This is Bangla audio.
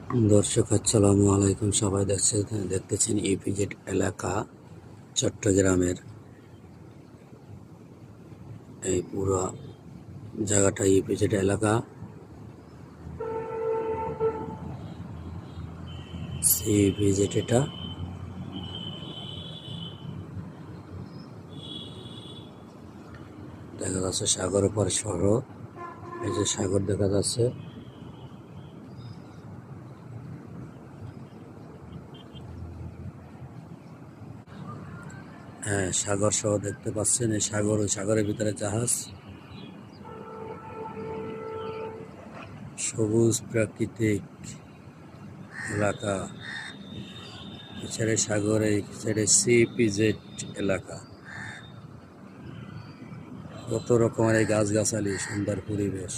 দর্শক আসসালামু আলাইকুম। সবাই দেখতেছেন ইপিজেড এলাকা চট্টগ্রামের। এই পুরো জায়গাটা ইপিজেড এলাকা। ইপিজেড এটা দেখা যাচ্ছে সাগর পার শহর। এই যে সাগর দেখা যাচ্ছে। হ্যাঁ, সাগর সহ দেখতে পাচ্ছেন। এই সাগর, ওই সাগরের ভিতরে জাহাজ। সবুজ প্রাকৃতিক এলাকা। এছাড়া সাগর, এই সাইডে সিপিজেড এলাকা। কত রকমের এই গাছগাছালি, সুন্দর পরিবেশ।